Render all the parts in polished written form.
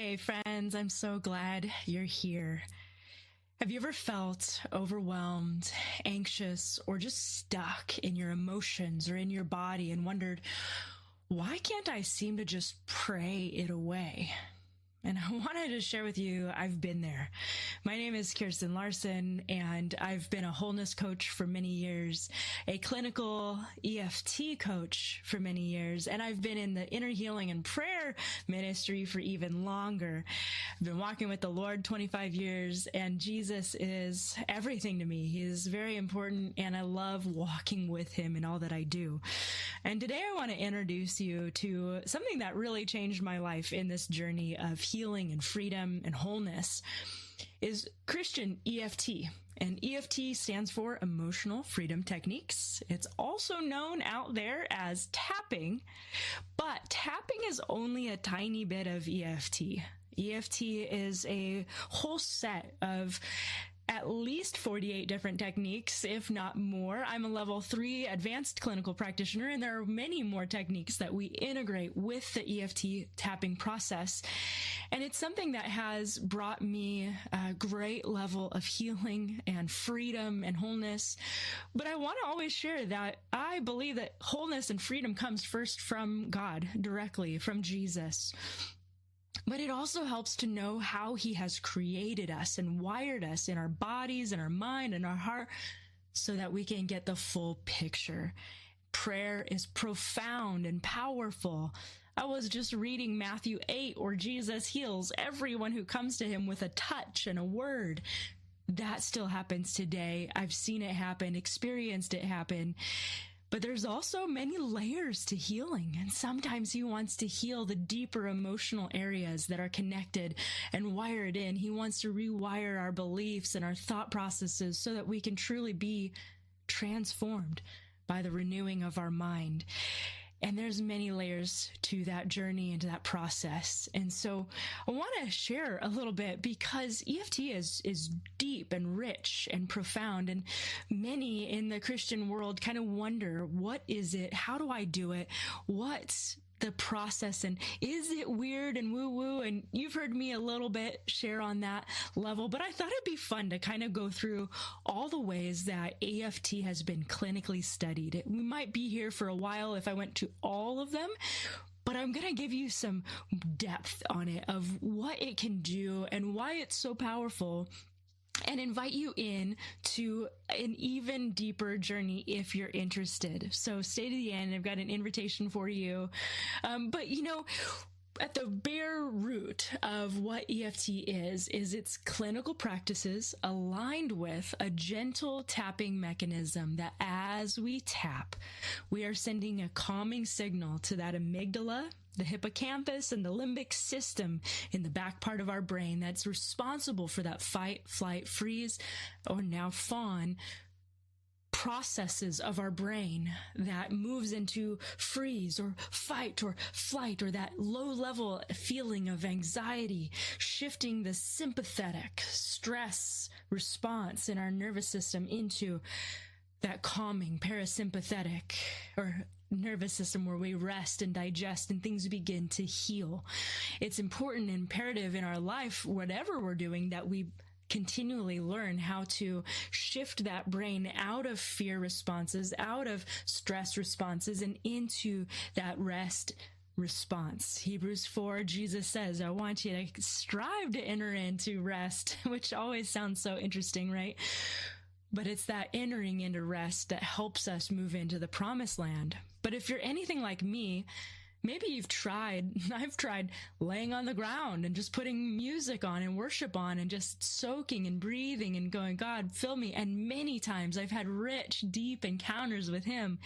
Hey friends, I'm so glad you're here. Have you ever felt overwhelmed, anxious, or just stuck in your emotions or in your body and wondered, why can't I seem to just pray it away? And I wanted to share with you, I've been there. My name is Kirsten Larson, and I've been a wholeness coach for many years, a clinical EFT coach for many years, and I've been in the inner healing and prayer ministry for even longer. I've been walking with the Lord 25 years, and Jesus is everything to me. He is very important, and I love walking with him in all that I do. And today I want to introduce you to something that really changed my life in this journey of healing and freedom and wholeness is Christian EFT. And EFT stands for Emotional Freedom Techniques. It's also known out there as tapping, but tapping is only a tiny bit of EFT. EFT is a whole set of at least 48 different techniques, if not more. I'm a level 3 advanced clinical practitioner, and there are many more techniques that we integrate with the EFT tapping process. And it's something that has brought me a great level of healing and freedom and wholeness. But I want to always share that I believe that wholeness and freedom comes first from God, directly from Jesus. But it also helps to know how he has created us and wired us in our bodies and our mind and our heart so that we can get the full picture. Prayer is profound and powerful. I was just reading Matthew 8, where Jesus heals everyone who comes to him with a touch and a word. That still happens today. I've seen it happen, experienced it happen. But there's also many layers to healing, and sometimes he wants to heal the deeper emotional areas that are connected and wired in. He wants to rewire our beliefs and our thought processes so that we can truly be transformed by the renewing of our mind. And there's many layers to that journey and to that process. And so I want to share a little bit because EFT is deep and rich and profound. And many in the Christian world kind of wonder, what is it? How do I do it? What's the process? And is it weird and woo-woo? And you've heard me a little bit share on that level, but I thought it'd be fun to kind of go through all the ways that EFT has been clinically studied. We might be here for a while if I went to all of them, but I'm going to give you some depth on it of what it can do and why it's so powerful, and invite you in to an even deeper journey if you're interested. So stay to the end. I've got an invitation for you. But at the bare root of what EFT is its clinical practices aligned with a gentle tapping mechanism that as we tap, we are sending a calming signal to that amygdala, the hippocampus, and the limbic system in the back part of our brain that's responsible for that fight, flight, freeze, or now fawn processes of our brain that moves into freeze or fight or flight, or that low level feeling of anxiety, shifting the sympathetic stress response in our nervous system into that calming parasympathetic or nervous system where we rest and digest and things begin to heal. It's important and imperative in our life, whatever we're doing, that we continually learn how to shift that brain out of fear responses, out of stress responses, and into that rest response. Hebrews 4, Jesus says, I want you to strive to enter into rest, which always sounds so interesting, right? But it's that entering into rest that helps us move into the promised land. But if you're anything like me, maybe I've tried laying on the ground and just putting music on and worship on and just soaking and breathing and going, God, fill me. And many times I've had rich, deep encounters with him.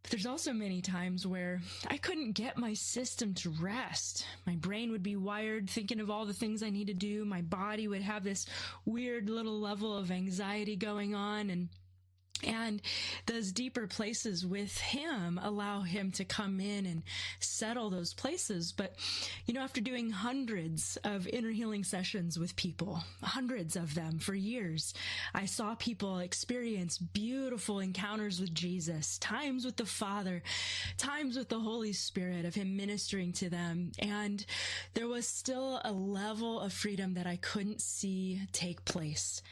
But there's also many times where I couldn't get my system to rest. My brain would be wired thinking of all the things I need to do. My body would have this weird little level of anxiety going on, and And those deeper places with him allow him to come in and settle those places. But, after doing hundreds of inner healing sessions with people, hundreds of them for years, I saw people experience beautiful encounters with Jesus, times with the Father, times with the Holy Spirit, of him ministering to them. And there was still a level of freedom that I couldn't see take place.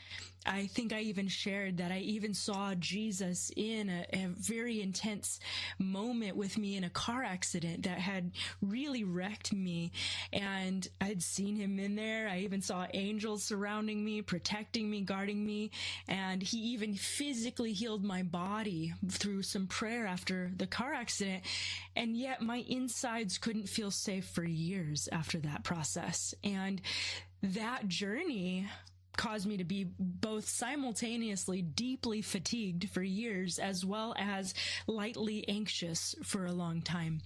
I think I even shared that I even saw Jesus in a very intense moment with me in a car accident that had really wrecked me. And I'd seen him in there. I even saw angels surrounding me, protecting me, guarding me. And he even physically healed my body through some prayer after the car accident. And yet my insides couldn't feel safe for years after that process. And that journey caused me to be both simultaneously deeply fatigued for years, as well as lightly anxious for a long time.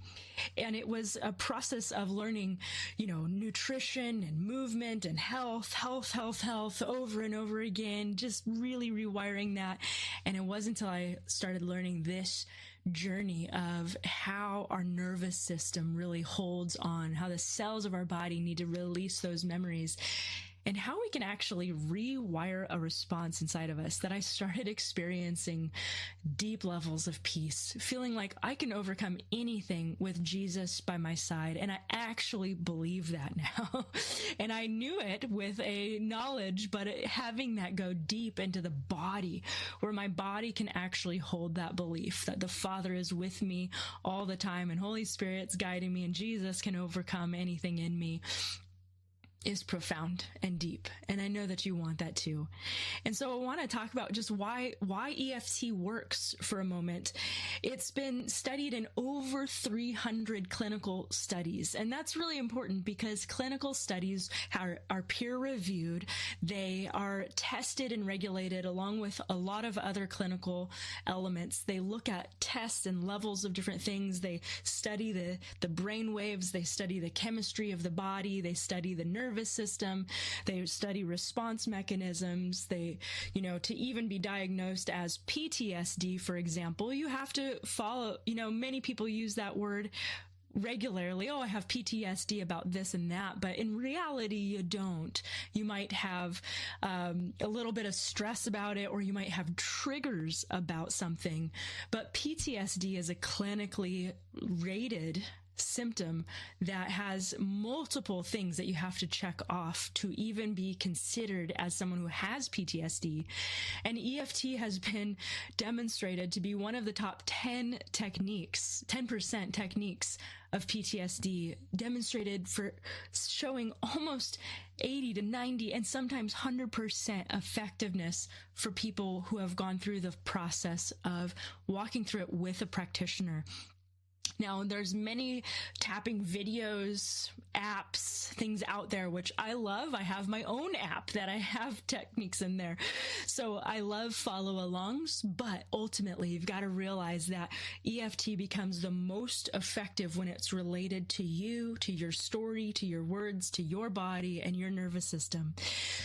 And it was a process of learning, nutrition and movement and health over and over again, just really rewiring that. And it wasn't until I started learning this journey of how our nervous system really holds on, how the cells of our body need to release those memories, and how we can actually rewire a response inside of us, that I started experiencing deep levels of peace, feeling like I can overcome anything with Jesus by my side. And I actually believe that now. And I knew it with a knowledge, but having that go deep into the body, where my body can actually hold that belief that the Father is with me all the time and Holy Spirit's guiding me and Jesus can overcome anything in me, is profound and deep. And I know that you want that too. And so I want to talk about just why EFT works for a moment. It's been studied in over 300 clinical studies. And that's really important because clinical studies are peer reviewed. They are tested and regulated along with a lot of other clinical elements. They look at tests and levels of different things. They study the brain waves. They study the chemistry of the body. They study the nervous system. They study response mechanisms. They, to even be diagnosed as PTSD, for example, you have to follow, many people use that word regularly. Oh, I have PTSD about this and that. But in reality, you don't. You might have a little bit of stress about it, or you might have triggers about something. But PTSD is a clinically rated symptom that has multiple things that you have to check off to even be considered as someone who has PTSD. And EFT has been demonstrated to be one of the top 10% techniques of PTSD, demonstrated for showing almost 80 to 90 and sometimes 100% effectiveness for people who have gone through the process of walking through it with a practitioner. Now, there's many tapping videos, apps, things out there, which I love. I have my own app that I have techniques in there. So I love follow-alongs, but ultimately you've got to realize that EFT becomes the most effective when it's related to you, to your story, to your words, to your body and your nervous system.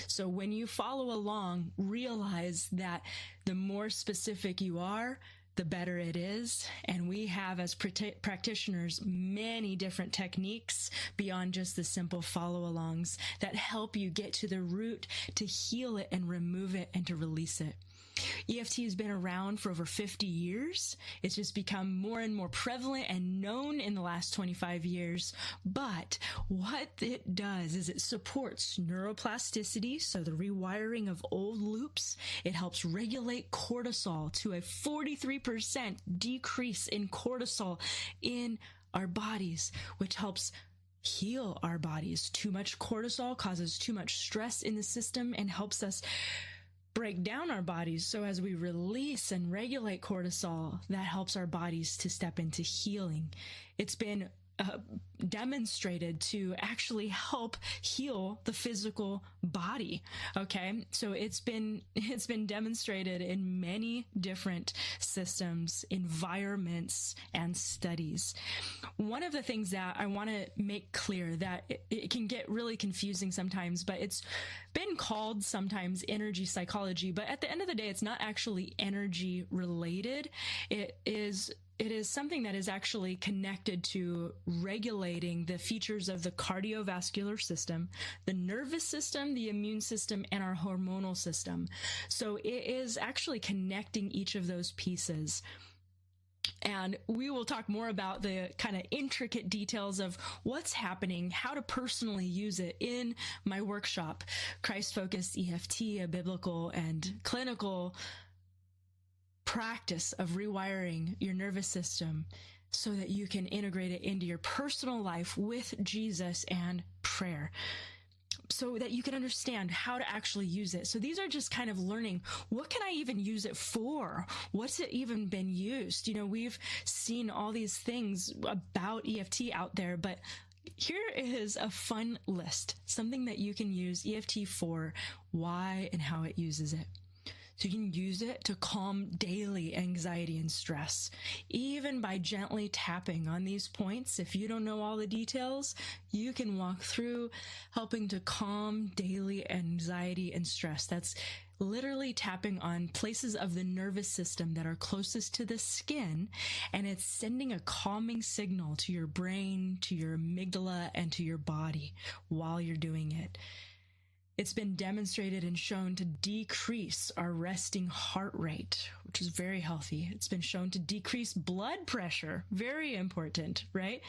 So when you follow along, realize that the more specific you are, the better it is. And we have, as practitioners, many different techniques beyond just the simple follow-alongs that help you get to the root, to heal it and remove it and to release it. EFT has been around for over 50 years. It's just become more and more prevalent and known in the last 25 years. But what it does is it supports neuroplasticity, so the rewiring of old loops. It helps regulate cortisol to a 43% decrease in cortisol in our bodies, which helps heal our bodies. Too much cortisol causes too much stress in the system and helps us break down our bodies. So as we release and regulate cortisol, that helps our bodies to step into healing. It's been demonstrated to actually help heal the physical body. Okay. So it's been demonstrated in many different systems, environments, and studies. One of the things that I want to make clear that it can get really confusing sometimes, but it's been called sometimes energy psychology, but at the end of the day, it's not actually energy related. It is something that is actually connected to regulating the features of the cardiovascular system, the nervous system, the immune system, and our hormonal system. So it is actually connecting each of those pieces. And we will talk more about the kind of intricate details of what's happening, how to personally use it in my workshop, Christ-Focused EFT, a biblical and clinical practice of rewiring your nervous system so that you can integrate it into your personal life with Jesus and prayer, so that you can understand how to actually use it. So these are just kind of learning, what can I even use it for? What's it even been used? You know, we've seen all these things about EFT out there, but here is a fun list, something that you can use EFT for, why and how it uses it. So you can use it to calm daily anxiety and stress, even by gently tapping on these points. If you don't know all the details, you can walk through helping to calm daily anxiety and stress. That's literally tapping on places of the nervous system that are closest to the skin, and it's sending a calming signal to your brain, to your amygdala, and to your body while you're doing it. It's been demonstrated and shown to decrease our resting heart rate, which is very healthy. It's been shown to decrease blood pressure, very important, right?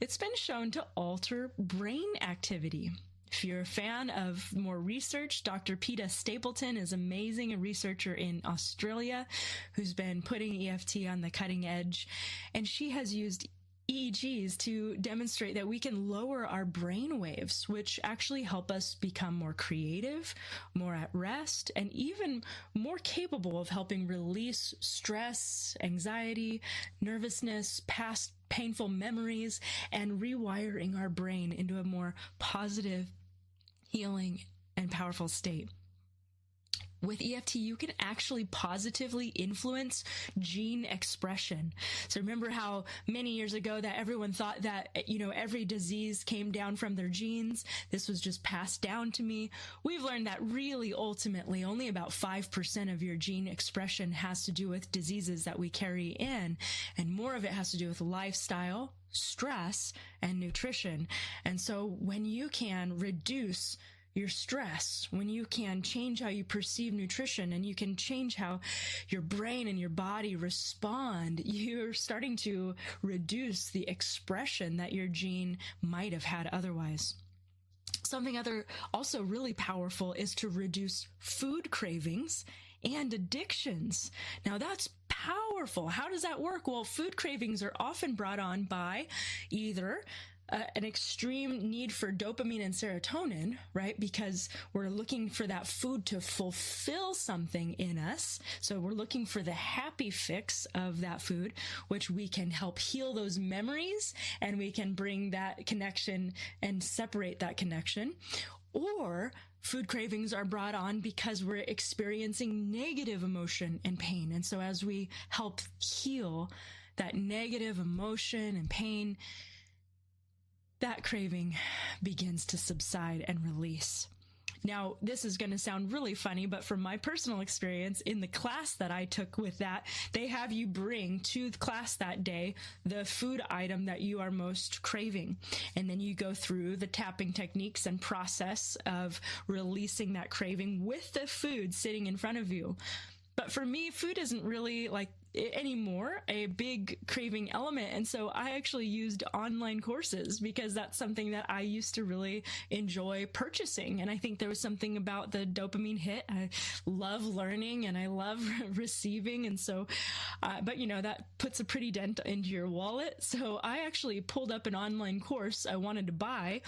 It's been shown to alter brain activity. If you're a fan of more research, Dr. Peta Stapleton is amazing, a researcher in Australia who's been putting EFT on the cutting edge, and she has used EEGs to demonstrate that we can lower our brain waves, which actually help us become more creative, more at rest, and even more capable of helping release stress, anxiety, nervousness, past painful memories, and rewiring our brain into a more positive, healing, and powerful state. With EFT, you can actually positively influence gene expression. So remember how many years ago that everyone thought that, every disease came down from their genes. This was just passed down to me. We've learned that really ultimately only about 5% of your gene expression has to do with diseases that we carry in, and more of it has to do with lifestyle, stress, and nutrition. And so when you can reduce your stress, when you can change how you perceive nutrition, and you can change how your brain and your body respond, you're starting to reduce the expression that your gene might have had otherwise. Something also really powerful is to reduce food cravings and addictions. Now that's powerful. How does that work? Well, food cravings are often brought on by either an extreme need for dopamine and serotonin, right? Because we're looking for that food to fulfill something in us. So we're looking for the happy fix of that food, which we can help heal those memories, and we can bring that connection and separate that connection. Or food cravings are brought on because we're experiencing negative emotion and pain. And so as we help heal that negative emotion and pain, that craving begins to subside and release. Now, this is going to sound really funny, but from my personal experience in the class that I took with that, they have you bring to the class that day the food item that you are most craving. And then you go through the tapping techniques and process of releasing that craving with the food sitting in front of you. But for me, food isn't really anymore a big craving element. And so I actually used online courses because that's something that I used to really enjoy purchasing. And I think there was something about the dopamine hit. I love learning and I love receiving. And so, but that puts a pretty dent into your wallet. So I actually pulled up an online course I wanted to buy,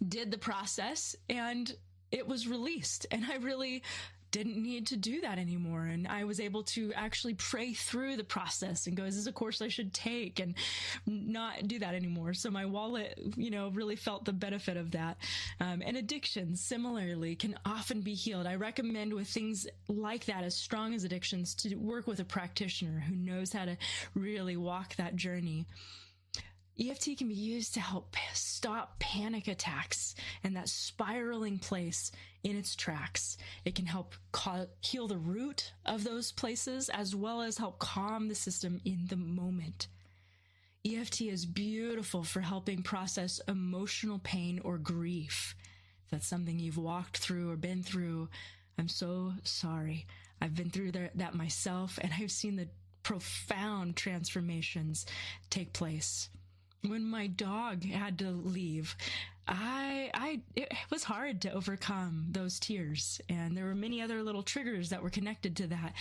did the process, and it was released. And I really didn't need to do that anymore. And I was able to actually pray through the process and go, is this a course I should take, and not do that anymore. So my wallet, really felt the benefit of that. And addictions similarly can often be healed. I recommend with things like that, as strong as addictions, to work with a practitioner who knows how to really walk that journey. EFT can be used to help stop panic attacks and that spiraling place in its tracks. It can help heal the root of those places, as well as help calm the system in the moment. EFT is beautiful for helping process emotional pain or grief. If that's something you've walked through or been through, I'm so sorry. I've been through that myself, and I've seen the profound transformations take place. When my dog had to leave, it was hard to overcome those tears. And there were many other little triggers that were connected to that.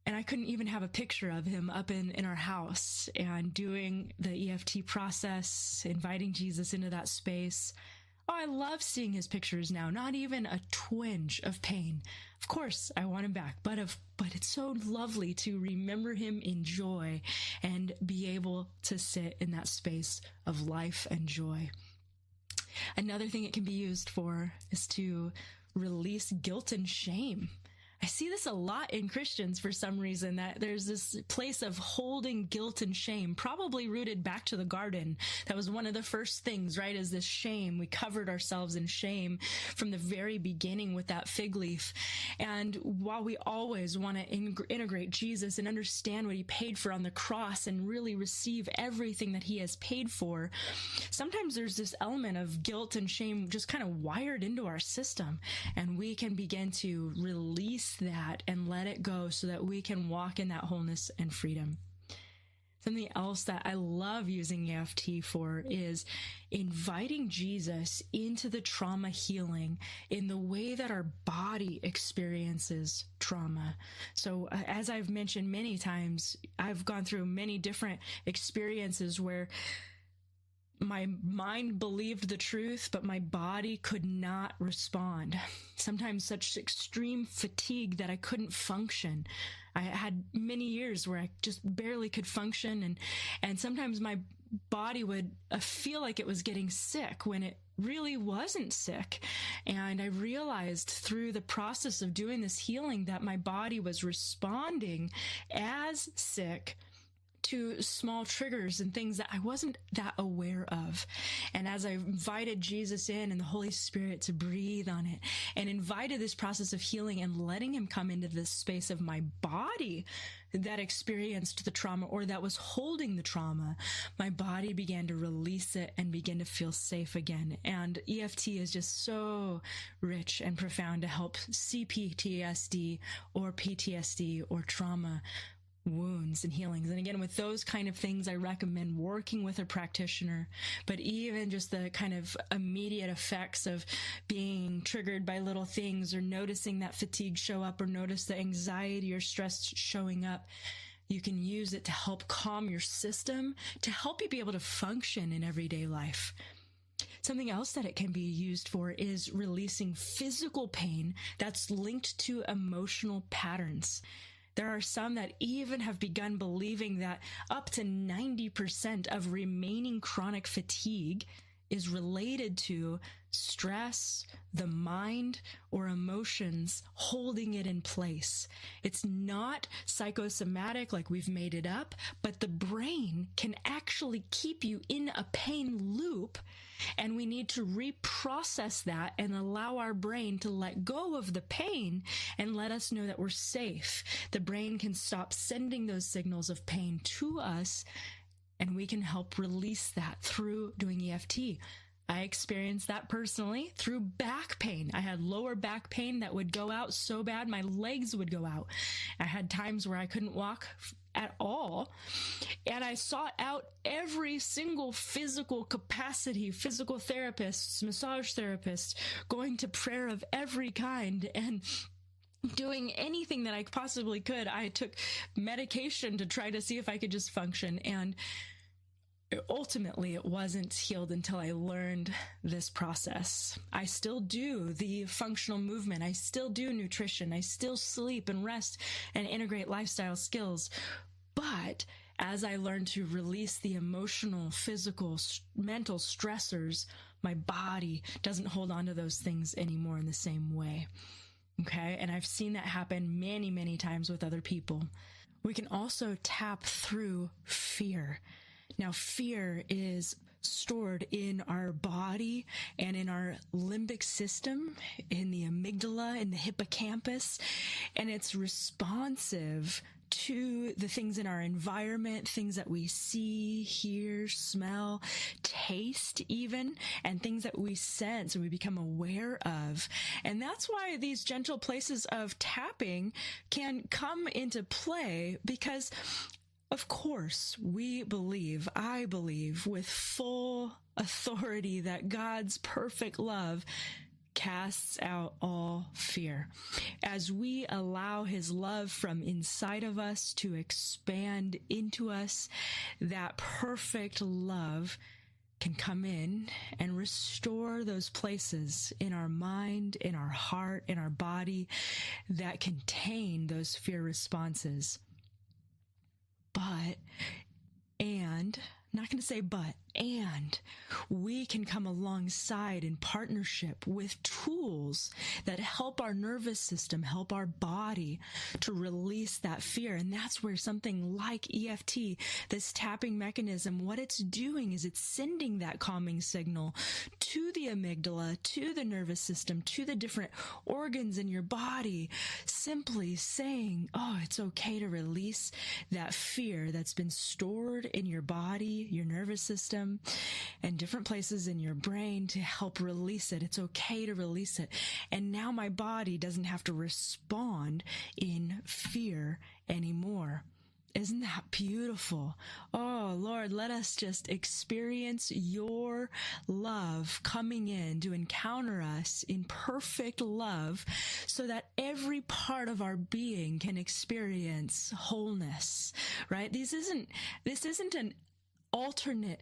And I couldn't even have a picture of him up in our house. And doing the EFT process, inviting Jesus into that space. Oh, I love seeing his pictures now. Not even a twinge of pain. Of course, I want him back, but it's so lovely to remember him in joy and be able to sit in that space of life and joy. Another thing it can be used for is to release guilt and shame. I see this a lot in Christians for some reason, that there's this place of holding guilt and shame, probably rooted back to the garden. That was one of the first things, right? Is this shame. We covered ourselves in shame from the very beginning with that fig leaf. And while we always want to integrate Jesus and understand what he paid for on the cross and really receive everything that he has paid for, sometimes there's this element of guilt and shame just kind of wired into our system. And we can begin to release that and let it go so that we can walk in that wholeness and freedom. Something else that I love using EFT for is inviting Jesus into the trauma healing in the way that our body experiences trauma. So as I've mentioned many times, I've gone through many different experiences where my mind believed the truth, but my body could not respond. Sometimes such extreme fatigue that I couldn't function. I had many years where I just barely could function. And sometimes my body would feel like it was getting sick when it really wasn't sick. And I realized through the process of doing this healing that my body was responding as sick to small triggers and things that I wasn't that aware of. And as I invited Jesus in and the Holy Spirit to breathe on it and invited this process of healing and letting him come into this space of my body that experienced the trauma or that was holding the trauma, my body began to release it and begin to feel safe again. And EFT is just so rich and profound to help CPTSD or PTSD or trauma wounds and healings. And again, with those kind of things, I recommend working with a practitioner. But even just the kind of immediate effects of being triggered by little things or noticing that fatigue show up or notice the anxiety or stress showing up, you can use it to help calm your system, to help you be able to function in everyday life. Something else that it can be used for is releasing physical pain that's linked to emotional patterns. There are some that even have begun believing that up to 90% of remaining chronic fatigue is related to stress, the mind, or emotions holding it in place. It's not psychosomatic like we've made it up, but the brain can actually keep you in a pain loop, and we need to reprocess that and allow our brain to let go of the pain and let us know that we're safe. The brain can stop sending those signals of pain to us, and we can help release that through doing EFT. I experienced that personally through back pain. I had lower back pain that would go out so bad my legs would go out. I had times where I couldn't walk at all. And I sought out every single physical capacity, physical therapists, massage therapists, going to prayer of every kind, and doing anything that I possibly could. I took medication to try to see if I could just function. And ultimately, it wasn't healed until I learned this process. I still do the functional movement. I still do nutrition. I still sleep and rest and integrate lifestyle skills. But as I learn to release the emotional, physical, mental stressors, my body doesn't hold on to those things anymore in the same way. Okay. And I've seen that happen many, many times with other people. We can also tap through fear. Now, fear is stored in our body and in our limbic system, in the amygdala, in the hippocampus, and it's responsive to the things in our environment, things that we see, hear, smell, taste even, and things that we sense and we become aware of. And that's why these gentle places of tapping can come into play, because of course, I believe with full authority that God's perfect love casts out all fear. As we allow his love from inside of us to expand into us, that perfect love can come in and restore those places in our mind, in our heart, in our body that contain those fear responses. And we can come alongside in partnership with tools that help our nervous system, help our body to release that fear. And that's where something like EFT, this tapping mechanism, what it's doing is it's sending that calming signal to the amygdala, to the nervous system, to the different organs in your body, simply saying, oh, it's okay to release that fear that's been stored in your body, your nervous system, and different places in your brain to help release it. It's okay to release it. And now my body doesn't have to respond in fear anymore. Isn't that beautiful? Oh, Lord, let us just experience your love coming in to encounter us in perfect love so that every part of our being can experience wholeness, right? This isn't an alternate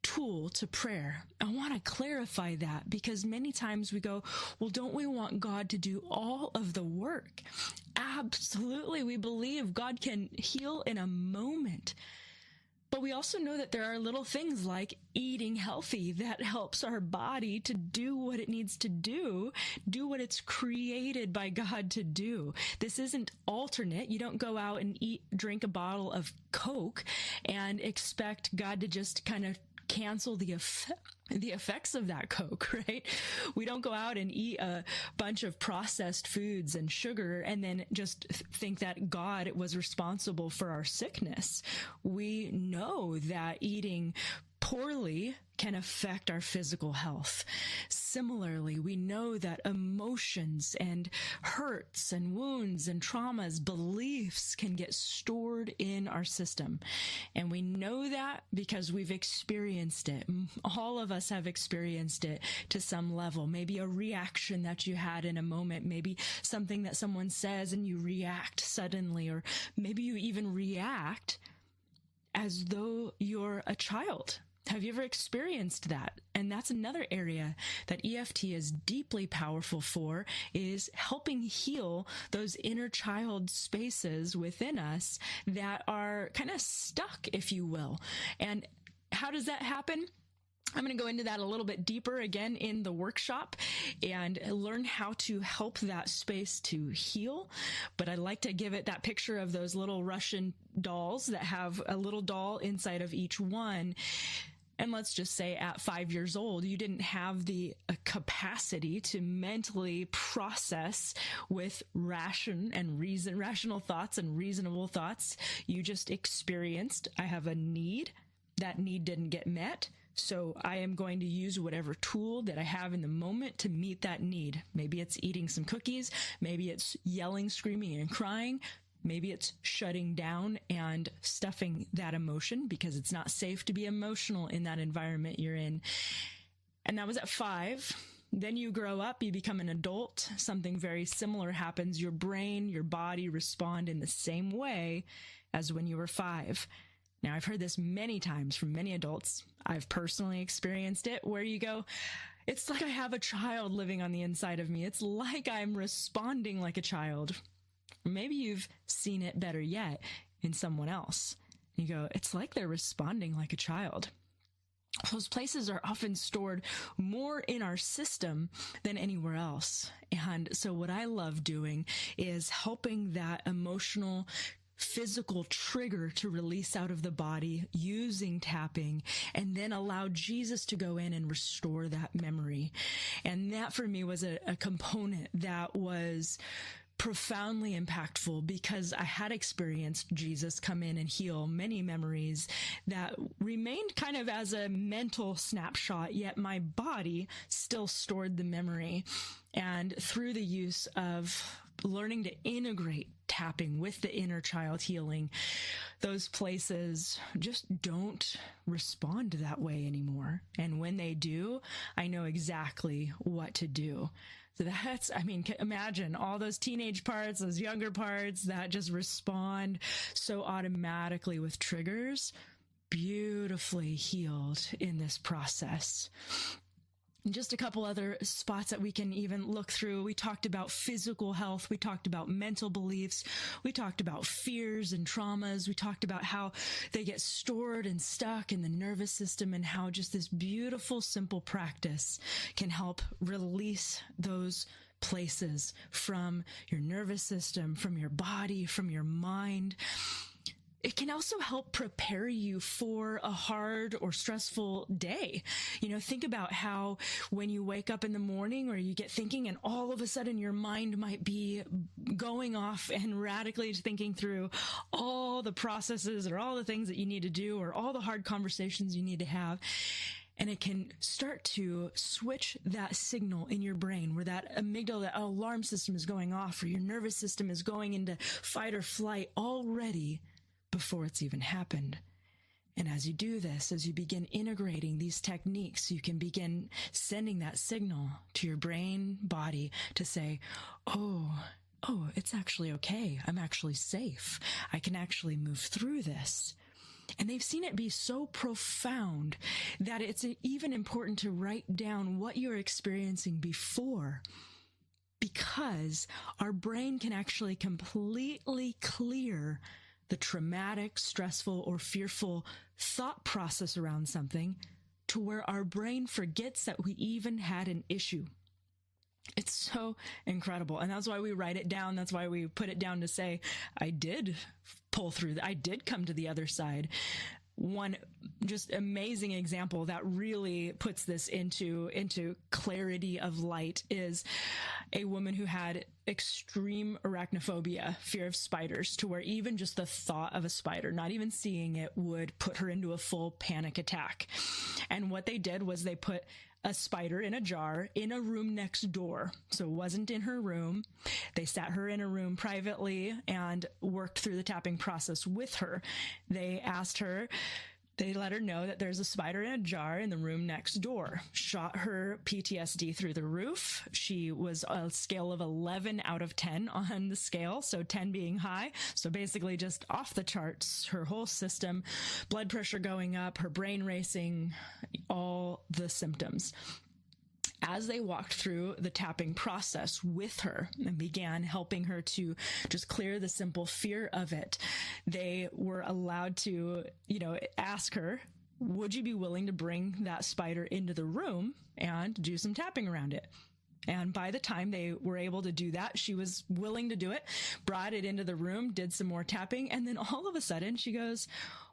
tool to prayer. I want to clarify that, because many times we go, well, don't we want God to do all of the work? Absolutely. We believe God can heal in a moment. But we also know that there are little things like eating healthy that helps our body to do what it needs to do what it's created by God to do. This isn't alternate. You don't go out and drink a bottle of Coke and expect God to just kind of cancel the effects of that Coke, right? We don't go out and eat a bunch of processed foods and sugar and then just think that God was responsible for our sickness. We know that eating poorly can affect our physical health. Similarly, we know that emotions and hurts and wounds and traumas, beliefs can get stored in our system. And we know that because we've experienced it. All of us have experienced it to some level. Maybe a reaction that you had in a moment, maybe something that someone says and you react suddenly, or maybe you even react as though you're a child. Have you ever experienced that? And that's another area that EFT is deeply powerful for, is helping heal those inner child spaces within us that are kind of stuck, if you will. And how does that happen? I'm going to go into that a little bit deeper again in the workshop and learn how to help that space to heal. But I like to give it that picture of those little Russian dolls that have a little doll inside of each one. And let's just say at 5 years old, you didn't have the capacity to mentally process with rational thoughts and reasonable thoughts. You just experienced, I have a need. That need didn't get met. So I am going to use whatever tool that I have in the moment to meet that need. Maybe it's eating some cookies. Maybe it's yelling, screaming, and crying. Maybe it's shutting down and stuffing that emotion because it's not safe to be emotional in that environment you're in. And that was at 5. Then you grow up, you become an adult. Something very similar happens. Your brain, your body respond in the same way as when you were 5. Now, I've heard this many times from many adults. I've personally experienced it where you go, it's like I have a child living on the inside of me. It's like I'm responding like a child. Maybe you've seen it better yet in someone else. You go, it's like they're responding like a child. Those places are often stored more in our system than anywhere else. And so what I love doing is helping that emotional, physical trigger to release out of the body using tapping, and then allow Jesus to go in and restore that memory. And that for me was a component that was profoundly impactful, because I had experienced Jesus come in and heal many memories that remained kind of as a mental snapshot, yet my body still stored the memory. And through the use of learning to integrate tapping with the inner child healing, those places just don't respond that way anymore. And when they do, I know exactly what to do. So that's, imagine all those teenage parts, those younger parts that just respond so automatically with triggers, beautifully healed in this process. And just a couple other spots that we can even look through. We talked about physical health. We talked about mental beliefs. We talked about fears and traumas. We talked about how they get stored and stuck in the nervous system, and how just this beautiful, simple practice can help release those places from your nervous system, from your body, from your mind. It can also help prepare you for a hard or stressful day. Think about how when you wake up in the morning or you get thinking, and all of a sudden your mind might be going off and radically thinking through all the processes or all the things that you need to do or all the hard conversations you need to have. And it can start to switch that signal in your brain where that amygdala, that alarm system is going off, or your nervous system is going into fight or flight already before it's even happened. And as you do this, as you begin integrating these techniques, you can begin sending that signal to your brain, body to say, oh, it's actually okay. I'm actually safe. I can actually move through this. And they've seen it be so profound that it's even important to write down what you're experiencing before, because our brain can actually completely clear the traumatic, stressful, or fearful thought process around something to where our brain forgets that we even had an issue. It's so incredible. And that's why we write it down. That's why we put it down to say, I did pull through. I did come to the other side. One just amazing example that really puts this into clarity of light is a woman who had extreme arachnophobia, fear of spiders, to where even just the thought of a spider, not even seeing it, would put her into a full panic attack. And what they did was they put a spider in a jar in a room next door. So it wasn't in her room. They sat her in a room privately and worked through the tapping process with her. They let her know that there's a spider in a jar in the room next door. Shot her PTSD through the roof. She was a scale of 11 out of 10 on the scale, so 10 being high. So basically just off the charts, her whole system, blood pressure going up, her brain racing, all the symptoms. As they walked through the tapping process with her and began helping her to just clear the simple fear of it, they were allowed to, ask her, would you be willing to bring that spider into the room and do some tapping around it? And by the time they were able to do that, she was willing to do it, brought it into the room, did some more tapping. And then all of a sudden she goes,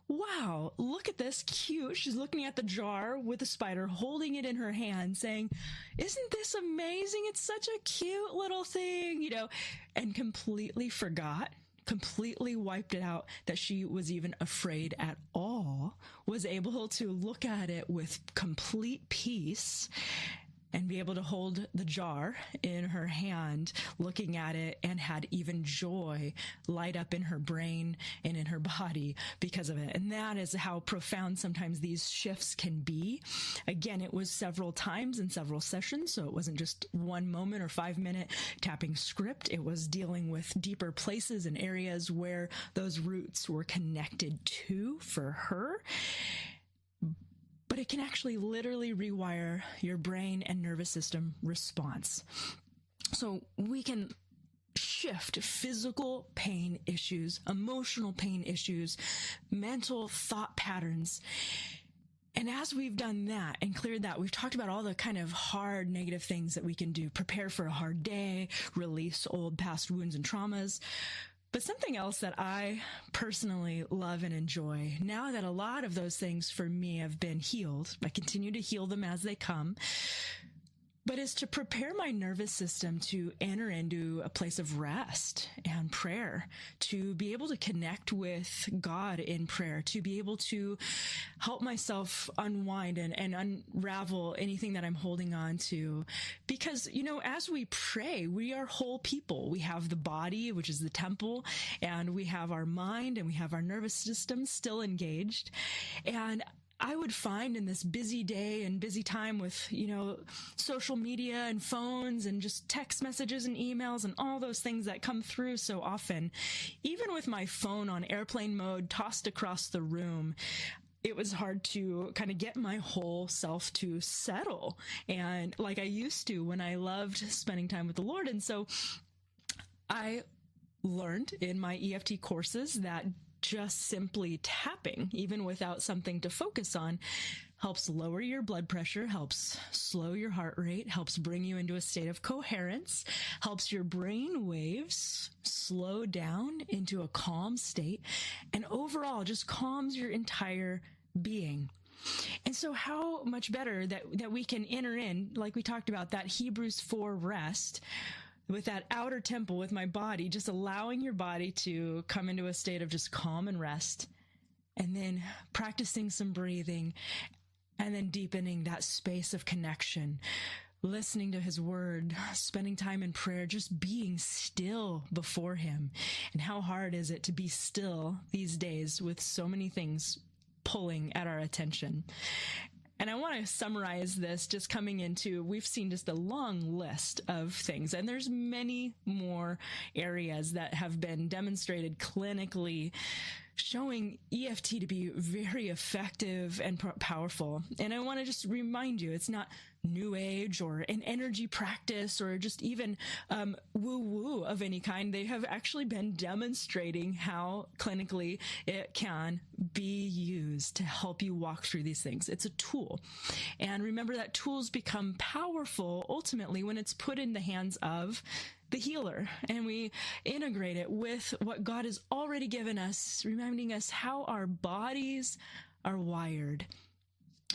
wow, look at this cute. She's looking at the jar with the spider, holding it in her hand, saying, isn't this amazing? It's such a cute little thing, and completely wiped it out that she was even afraid at all, was able to look at it with complete peace and be able to hold the jar in her hand, looking at it, and had even joy light up in her brain and in her body because of it. And that is how profound sometimes these shifts can be. Again, it was several times in several sessions, so it wasn't just 1 moment or 5-minute tapping script. It was dealing with deeper places and areas where those roots were connected to for her. But it can actually literally rewire your brain and nervous system response. So we can shift physical pain issues, emotional pain issues, mental thought patterns. And as we've done that and cleared that, we've talked about all the kind of hard negative things that we can do. Prepare for a hard day, release old past wounds and traumas. But something else that I personally love and enjoy, now that a lot of those things for me have been healed, I continue to heal them as they come, but is to prepare my nervous system to enter into a place of rest and prayer, to be able to connect with God in prayer, to be able to help myself unwind and unravel anything that I'm holding on to. Because, as we pray, we are whole people. We have the body, which is the temple, and we have our mind and we have our nervous system still engaged. And I would find in this busy day and busy time with, social media and phones and just text messages and emails and all those things that come through so often, even with my phone on airplane mode tossed across the room, it was hard to kind of get my whole self to settle. And like I used to when I loved spending time with the Lord. And so I learned in my EFT courses that just simply tapping, even without something to focus on, helps lower your blood pressure, helps slow your heart rate, helps bring you into a state of coherence, helps your brain waves slow down into a calm state, and overall just calms your entire being. And so how much better that we can enter in, like we talked about, that Hebrews 4 rest, with that outer temple, with my body, just allowing your body to come into a state of just calm and rest, and then practicing some breathing, and then deepening that space of connection, listening to his word, spending time in prayer, just being still before him. And how hard is it to be still these days with so many things pulling at our attention? And I want to summarize this just coming into, we've seen just a long list of things, and there's many more areas that have been demonstrated clinically showing EFT to be very effective and powerful. And I want to just remind you, it's not new age or an energy practice or just even woo-woo of any kind. They have actually been demonstrating how clinically it can be used to help you walk through these things. It's a tool. And remember that tools become powerful ultimately when it's put in the hands of the healer, and we integrate it with what God has already given us, reminding us how our bodies are wired.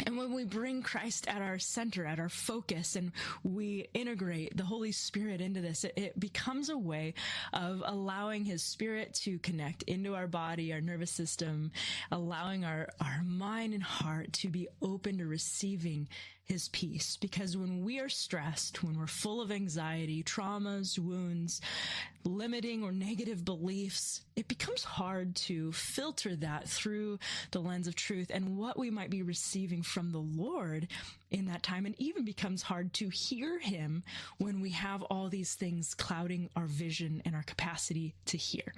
And when we bring Christ at our center, at our focus, and we integrate the Holy Spirit into this, it becomes a way of allowing his Spirit to connect into our body, our nervous system, allowing our mind and heart to be open to receiving his peace. Because when we are stressed, when we're full of anxiety, traumas, wounds, limiting or negative beliefs, it becomes hard to filter that through the lens of truth and what we might be receiving from the Lord in that time. And even becomes hard to hear him when we have all these things clouding our vision and our capacity to hear.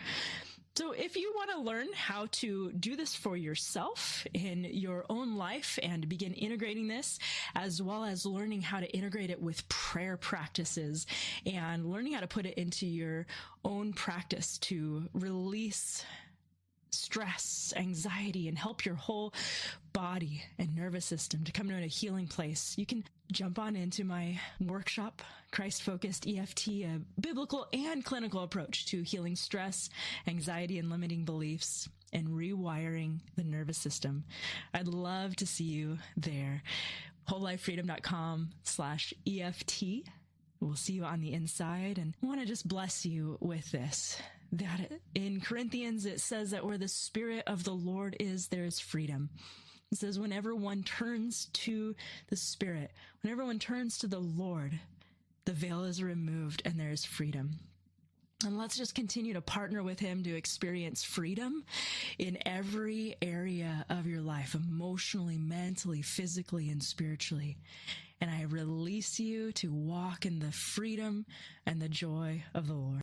So if you want to learn how to do this for yourself in your own life and begin integrating this, as well as learning how to integrate it with prayer practices and learning how to put it into your own practice to release stress, anxiety, and help your whole body and nervous system to come to a healing place, you can jump on into my workshop, Christ-Focused EFT, a biblical and clinical approach to healing stress, anxiety, and limiting beliefs, and rewiring the nervous system. I'd love to see you there. WholeLifeFreedom.com/EFT. We'll see you on the inside, and I want to just bless you with this. That in Corinthians, it says that where the Spirit of the Lord is, there is freedom. It says, whenever one turns to the Spirit, whenever one turns to the Lord, the veil is removed and there is freedom. And let's just continue to partner with him to experience freedom in every area of your life, emotionally, mentally, physically, and spiritually. And I release you to walk in the freedom and the joy of the Lord.